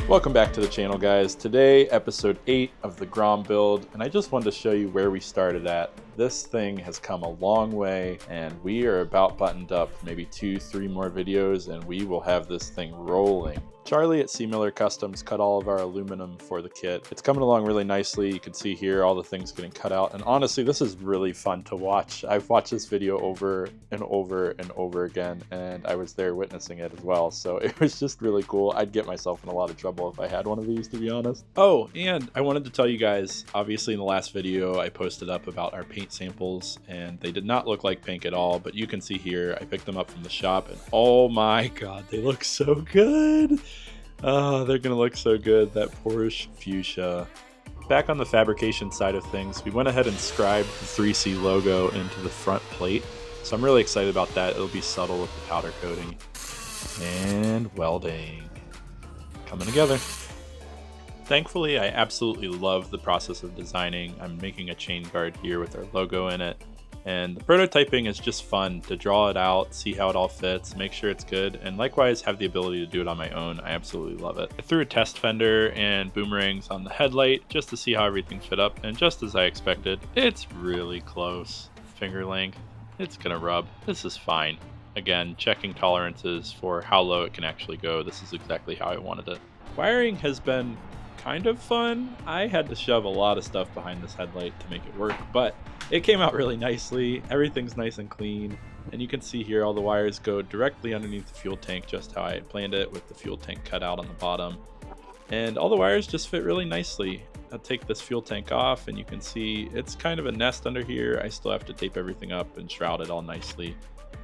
Welcome back to the channel, guys. Today, episode 8 of the Grom build, and I just wanted to show you where we started at. This thing has come a long way, and we are about buttoned up. Maybe 2-3 more videos, and we will have this thing rolling. Charlie at C. Miller Customs cut all of our aluminum for the kit. It's coming along really nicely. You can see here all the things getting cut out, and honestly, this is really fun to watch. I've watched this video over and over and over again, and I was there witnessing it as well, so it was just really cool. I'd get myself in a lot of trouble if I had one of these, to be honest. Oh, and I wanted to tell you guys, obviously in the last video I posted up about our paint samples, and they did not look like pink at all, but you can see here I picked them up from the shop, and oh my god, they look so good. Oh, they're gonna look so good. That Porsche fuchsia. Back on the fabrication side of things, we went ahead and scribed the 3C logo into the front plate, so I'm really excited about that. It'll be subtle with the powder coating. And welding. Coming together. Thankfully, I absolutely love the process of designing. I'm making a chain guard here with our logo in it. And the prototyping is just fun to draw it out, see how it all fits, make sure it's good, and likewise have the ability to do it on my own. I absolutely love it. I threw a test fender and boomerangs on the headlight just to see how everything fit up, and just as I expected, it's really close. Finger length, it's gonna rub. This is fine. Again, checking tolerances for how low it can actually go. This is exactly how I wanted it. Wiring has been kind of fun. I had to shove a lot of stuff behind this headlight to make it work, but it came out really nicely. Everything's nice and clean, and you can see here all the wires go directly underneath the fuel tank, just how I had planned it, with the fuel tank cut out on the bottom. And all the wires just fit really nicely. I'll take this fuel tank off, and you can see it's kind of a nest under here. I still have to tape everything up and shroud it all nicely.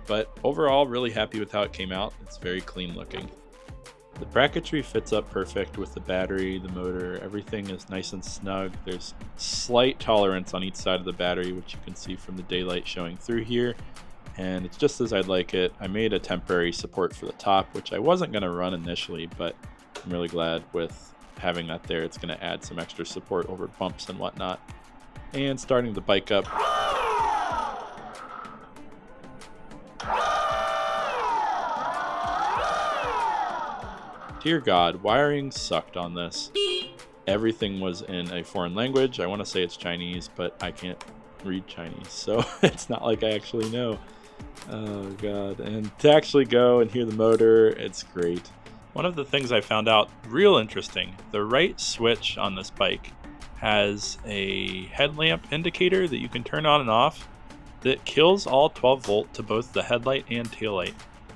But overall, really happy with how it came out. It's very clean looking. The bracketry fits up perfect with the battery, the motor, everything is nice and snug. There's slight tolerance on each side of the battery, which you can see from the daylight showing through here. And it's just as I'd like it. I made a temporary support for the top, which I wasn't going to run initially, but I'm really glad with having that there. It's going to add some extra support over bumps and whatnot. And starting the bike up. Dear God, wiring sucked on this. Everything was in a foreign language. I want to say it's Chinese, but I can't read Chinese, so it's not like I actually know. Oh God, and to actually go and hear the motor, it's great. One of the things I found out real interesting, the right switch on this bike has a headlamp indicator that you can turn on and off that kills all 12 volt to both the headlight and taillight.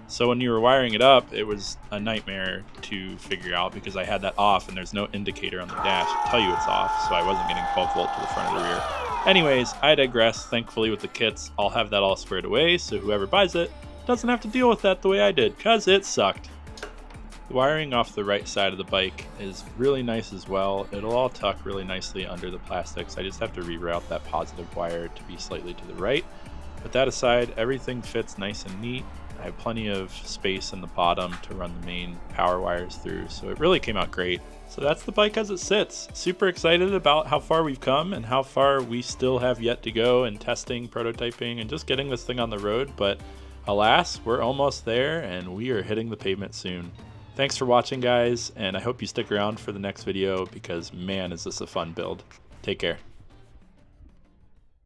So when you were wiring it up, it was a nightmare to figure out because I had that off and there's no indicator on the dash to tell you it's off, so I wasn't getting 12 volt to the front of the rear. Anyways, I digress. Thankfully with the kits, I'll have that all squared away, so whoever buys it doesn't have to deal with that the way I did, because it sucked. The wiring off the right side of the bike is really nice as well. It'll all tuck really nicely under the plastics. I just have to reroute that positive wire to be slightly to the right. But that aside, everything fits nice and neat. I have plenty of space in the bottom to run the main power wires through, so it really came out great. So that's the bike as it sits. Super excited about how far we've come and how far we still have yet to go in testing, prototyping, and just getting this thing on the road, but alas, we're almost there and we are hitting the pavement soon. Thanks for watching, guys, and I hope you stick around for the next video because man, is this a fun build. Take care.